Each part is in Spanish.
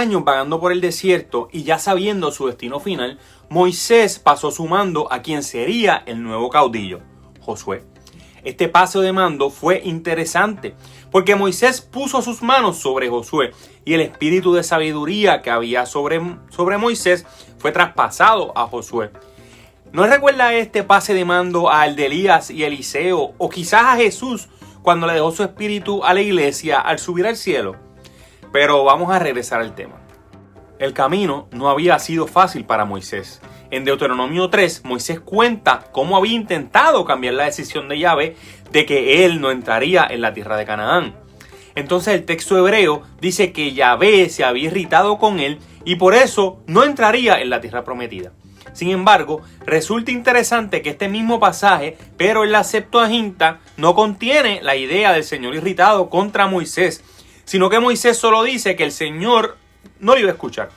años vagando por el desierto y ya sabiendo su destino final, Moisés pasó su mando a quien sería el nuevo caudillo, Josué. Este paso de mando fue interesante porque Moisés puso sus manos sobre Josué y el espíritu de sabiduría que había sobre Moisés fue traspasado a Josué. ¿No recuerda este pase de mando al de Elías y Eliseo o quizás a Jesús cuando le dejó su espíritu a la iglesia al subir al cielo? Pero vamos a regresar al tema. El camino no había sido fácil para Moisés. En Deuteronomio 3, Moisés cuenta cómo había intentado cambiar la decisión de Yahvé de que él no entraría en la tierra de Canaán. Entonces el texto hebreo dice que Yahvé se había irritado con él y por eso no entraría en la tierra prometida. Sin embargo, resulta interesante que este mismo pasaje, pero en la Septuaginta, no contiene la idea del Señor irritado contra Moisés, sino que Moisés solo dice que el Señor no le iba a escuchar.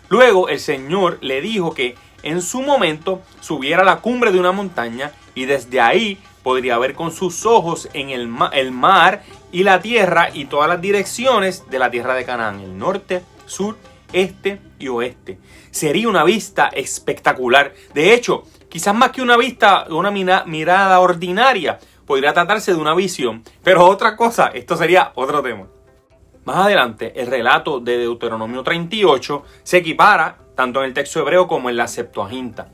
Luego el Señor le dijo que en su momento subiera a la cumbre de una montaña y desde ahí podría ver con sus ojos en el mar y la tierra y todas las direcciones de la tierra de Canaán, el norte, sur, este y oeste. Sería una vista espectacular. De hecho, quizás más que una vista, una mirada ordinaria, podría tratarse de una visión. Pero otra cosa, esto sería otro tema. Más adelante, el relato de Deuteronomio 38 se equipara tanto en el texto hebreo como en la Septuaginta.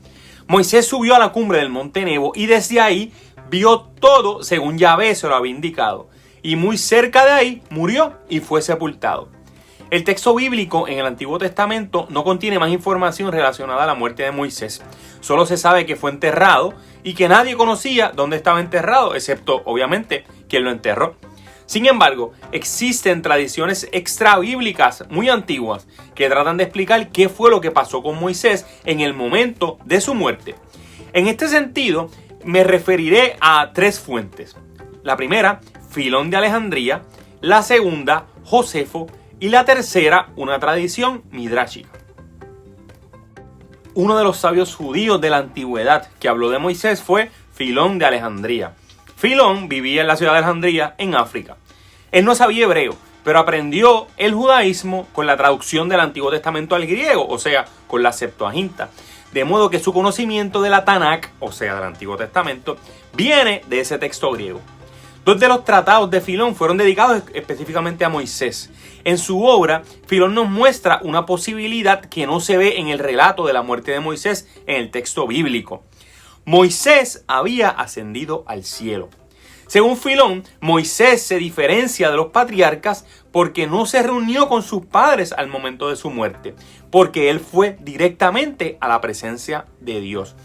Moisés subió a la cumbre del monte Nebo y desde ahí vio todo según Yahvé se lo había indicado. Y muy cerca de ahí murió y fue sepultado. El texto bíblico en el Antiguo Testamento no contiene más información relacionada a la muerte de Moisés. Solo se sabe que fue enterrado y que nadie conocía dónde estaba enterrado, excepto, obviamente, quien lo enterró. Sin embargo, existen tradiciones extrabíblicas muy antiguas que tratan de explicar qué fue lo que pasó con Moisés en el momento de su muerte. En este sentido, me referiré a tres fuentes. La primera, Filón de Alejandría. La segunda, Josefo. Y la tercera, una tradición midráchica. Uno de los sabios judíos de la antigüedad que habló de Moisés fue Filón de Alejandría. Filón vivía en la ciudad de Alejandría, en África. Él no sabía hebreo, pero aprendió el judaísmo con la traducción del Antiguo Testamento al griego, o sea, con la Septuaginta. De modo que su conocimiento de la Tanakh, o sea, del Antiguo Testamento, viene de ese texto griego. Dos de los tratados de Filón fueron dedicados específicamente a Moisés. En su obra, Filón nos muestra una posibilidad que no se ve en el relato de la muerte de Moisés en el texto bíblico. Moisés había ascendido al cielo. Según Filón, Moisés se diferencia de los patriarcas porque no se reunió con sus padres al momento de su muerte, porque él fue directamente a la presencia de Dios.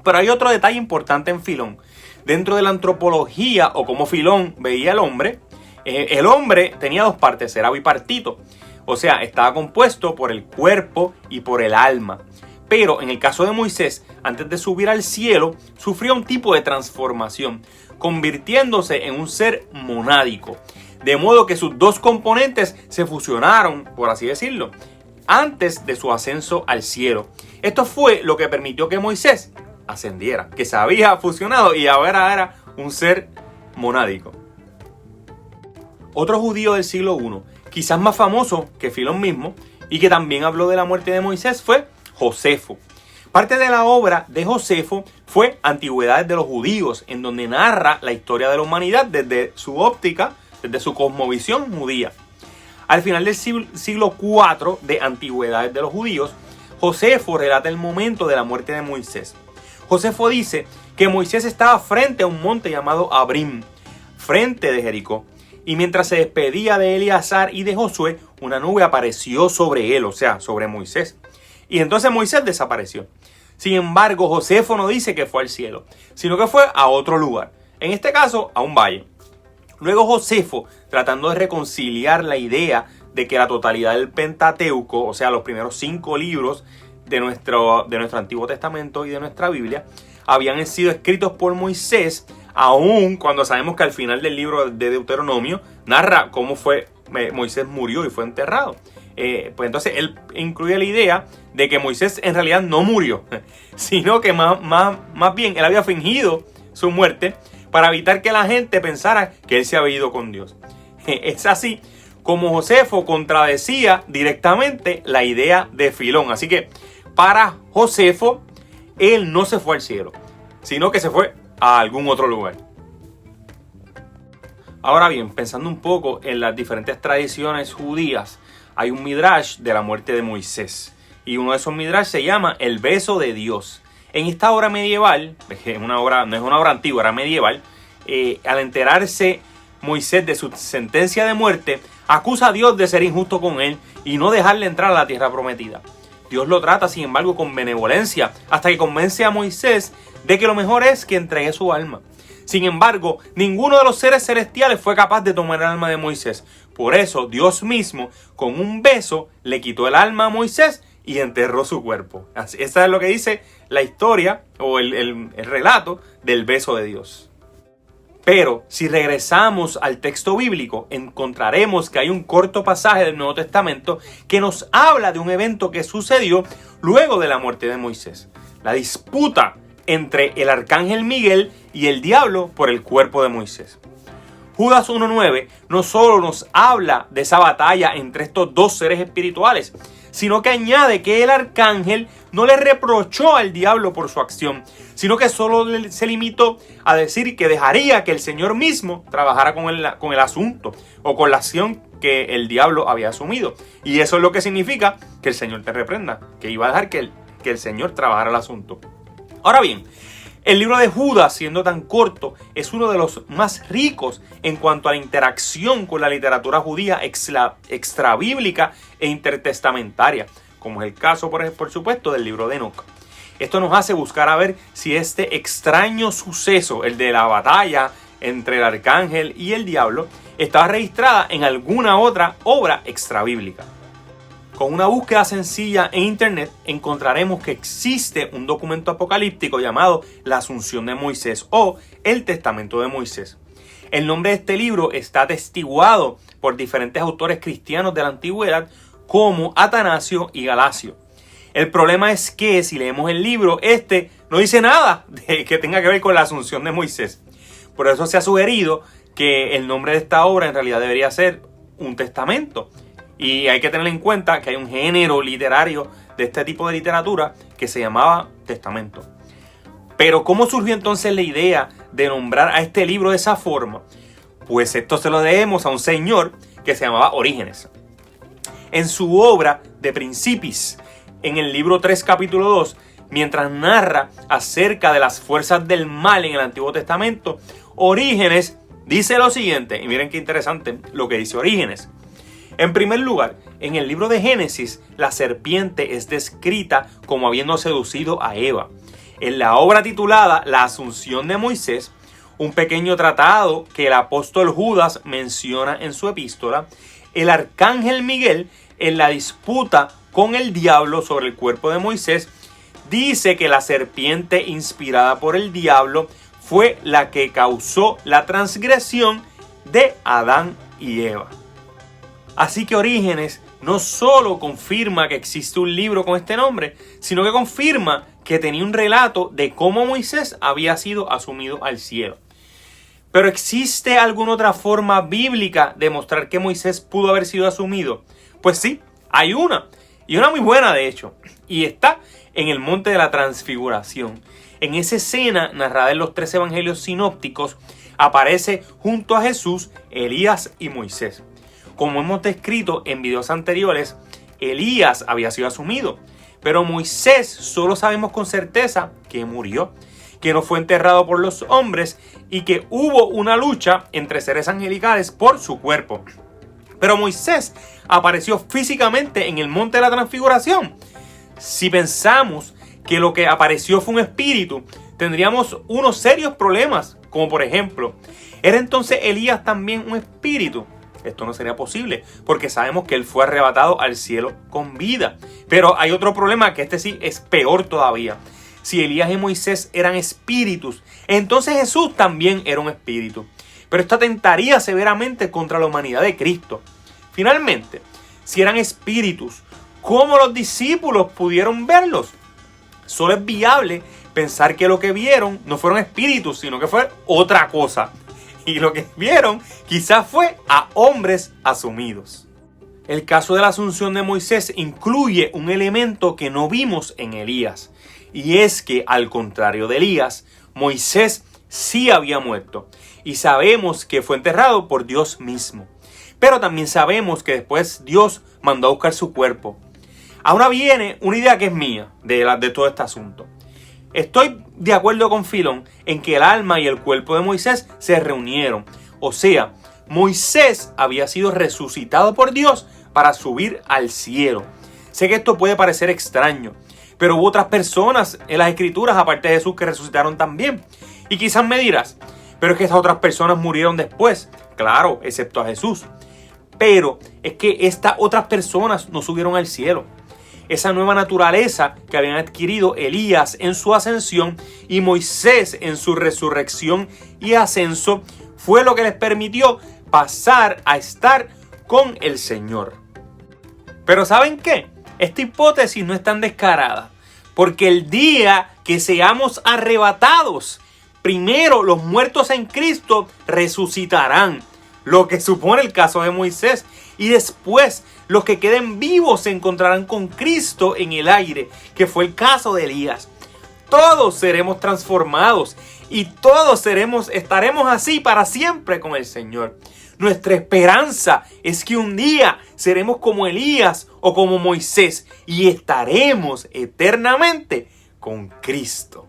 Pero hay otro detalle importante en Filón. Dentro de la antropología o como Filón veía al hombre, el hombre tenía dos partes, era bipartito. O sea, estaba compuesto por el cuerpo y por el alma. Pero en el caso de Moisés, antes de subir al cielo, sufrió un tipo de transformación, convirtiéndose en un ser monádico. De modo que sus dos componentes se fusionaron, por así decirlo, antes de su ascenso al cielo. Esto fue lo que permitió que Moisés ascendiera, que se había fusionado y ahora era un ser monádico. Otro judío del siglo I, quizás más famoso que Filón mismo, y que también habló de la muerte de Moisés, fue Josefo. Parte de la obra de Josefo fue Antigüedades de los Judíos, en donde narra la historia de la humanidad desde su óptica, desde su cosmovisión judía. Al final del siglo IV de Antigüedades de los Judíos, Josefo relata el momento de la muerte de Moisés. Josefo dice que Moisés estaba frente a un monte llamado Abrim, frente de Jericó. Y mientras se despedía de Eleazar y de Josué, una nube apareció sobre él, o sea, sobre Moisés. Y entonces Moisés desapareció. Sin embargo, Josefo no dice que fue al cielo, sino que fue a otro lugar. En este caso, a un valle. Luego Josefo, tratando de reconciliar la idea de que la totalidad del Pentateuco, o sea, los primeros 5 libros de nuestro Antiguo Testamento y de nuestra Biblia, habían sido escritos por Moisés, aun cuando sabemos que al final del libro de Deuteronomio narra cómo fue Moisés murió y fue enterrado. Pues entonces él incluye la idea de que Moisés en realidad no murió, sino que más bien él había fingido su muerte para evitar que la gente pensara que él se había ido con Dios. Es así como Josefo contradecía directamente la idea de Filón. Así que para Josefo, él no se fue al cielo, sino que se fue a algún otro lugar. Ahora bien, pensando un poco en las diferentes tradiciones judías, hay un midrash de la muerte de Moisés. Y uno de esos midrash se llama El beso de Dios. En esta obra medieval, no es una obra antigua, era medieval, al enterarse Moisés de su sentencia de muerte, acusa a Dios de ser injusto con él y no dejarle entrar a la tierra prometida. Dios lo trata, sin embargo, con benevolencia, hasta que convence a Moisés de que lo mejor es que entregue su alma. Sin embargo, ninguno de los seres celestiales fue capaz de tomar el alma de Moisés. Por eso, Dios mismo, con un beso, le quitó el alma a Moisés y enterró su cuerpo. Esa es lo que dice la historia o el relato del beso de Dios. Pero si regresamos al texto bíblico, encontraremos que hay un corto pasaje del Nuevo Testamento que nos habla de un evento que sucedió luego de la muerte de Moisés. La disputa entre el arcángel Miguel y el diablo por el cuerpo de Moisés. Judas 1:9 no solo nos habla de esa batalla entre estos dos seres espirituales, sino que añade que el arcángel no le reprochó al diablo por su acción, sino que solo se limitó a decir que dejaría que el Señor mismo trabajara con el asunto o con la acción que el diablo había asumido. Y eso es lo que significa que el Señor te reprenda, que iba a dejar que el Señor trabajara el asunto. Ahora bien, el libro de Judas, siendo tan corto, es uno de los más ricos en cuanto a la interacción con la literatura judía extrabíblica e intertestamentaria, como es el caso, por supuesto, del libro de Enoc. Esto nos hace buscar a ver si este extraño suceso, el de la batalla entre el arcángel y el diablo, estaba registrada en alguna otra obra extrabíblica. Con una búsqueda sencilla en internet encontraremos que existe un documento apocalíptico llamado La Asunción de Moisés o El Testamento de Moisés. El nombre de este libro está atestiguado por diferentes autores cristianos de la antigüedad como Atanasio y Galasio. El problema es que si leemos el libro, no dice nada de que tenga que ver con la Asunción de Moisés. Por eso se ha sugerido que el nombre de esta obra en realidad debería ser un testamento. Y hay que tener en cuenta que hay un género literario de este tipo de literatura que se llamaba testamento. Pero ¿cómo surgió entonces la idea de nombrar a este libro de esa forma? Pues esto se lo debemos a un señor que se llamaba Orígenes. En su obra De Principis, en el libro 3 capítulo 2, mientras narra acerca de las fuerzas del mal en el Antiguo Testamento, Orígenes dice lo siguiente, y miren qué interesante lo que dice Orígenes. En primer lugar, en el libro de Génesis, la serpiente es descrita como habiendo seducido a Eva. En la obra titulada La Asunción de Moisés, un pequeño tratado que el apóstol Judas menciona en su epístola, el arcángel Miguel, en la disputa con el diablo sobre el cuerpo de Moisés, dice que la serpiente inspirada por el diablo fue la que causó la transgresión de Adán y Eva. Así que Orígenes no solo confirma que existe un libro con este nombre, sino que confirma que tenía un relato de cómo Moisés había sido asumido al cielo. Pero ¿existe alguna otra forma bíblica de mostrar que Moisés pudo haber sido asumido? Pues sí, hay una, y una muy buena de hecho, y está en el Monte de la Transfiguración. En esa escena narrada en los 3 evangelios sinópticos aparece junto a Jesús, Elías y Moisés. Como hemos descrito en videos anteriores, Elías había sido asumido, pero Moisés solo sabemos con certeza que murió, que no fue enterrado por los hombres y que hubo una lucha entre seres angelicales por su cuerpo. Pero Moisés apareció físicamente en el Monte de la Transfiguración. Si pensamos que lo que apareció fue un espíritu, tendríamos unos serios problemas, como por ejemplo, ¿era entonces Elías también un espíritu? Esto no sería posible, porque sabemos que él fue arrebatado al cielo con vida. Pero hay otro problema, que este sí es peor todavía. Si Elías y Moisés eran espíritus, entonces Jesús también era un espíritu. Pero esto atentaría severamente contra la humanidad de Cristo. Finalmente, si eran espíritus, ¿cómo los discípulos pudieron verlos? Solo es viable pensar que lo que vieron no fueron espíritus, sino que fue otra cosa. Y lo que vieron quizás fue a hombres asumidos. El caso de la asunción de Moisés incluye un elemento que no vimos en Elías. Y es que, al contrario de Elías, Moisés sí había muerto. Y sabemos que fue enterrado por Dios mismo. Pero también sabemos que después Dios mandó a buscar su cuerpo. Ahora viene una idea que es mía de todo este asunto. Estoy de acuerdo con Filón en que el alma y el cuerpo de Moisés se reunieron. O sea, Moisés había sido resucitado por Dios para subir al cielo. Sé que esto puede parecer extraño, pero hubo otras personas en las escrituras, aparte de Jesús, que resucitaron también. Y quizás me dirás, pero es que esas otras personas murieron después. Claro, excepto a Jesús. Pero es que estas otras personas no subieron al cielo. Esa nueva naturaleza que habían adquirido Elías en su ascensión y Moisés en su resurrección y ascenso fue lo que les permitió pasar a estar con el Señor. Pero ¿saben qué? Esta hipótesis no es tan descarada, porque el día que seamos arrebatados, primero los muertos en Cristo resucitarán, lo que supone el caso de Moisés, y después los que queden vivos se encontrarán con Cristo en el aire, que fue el caso de Elías. Todos seremos transformados y todos estaremos así para siempre con el Señor. Nuestra esperanza es que un día seremos como Elías o como Moisés y estaremos eternamente con Cristo.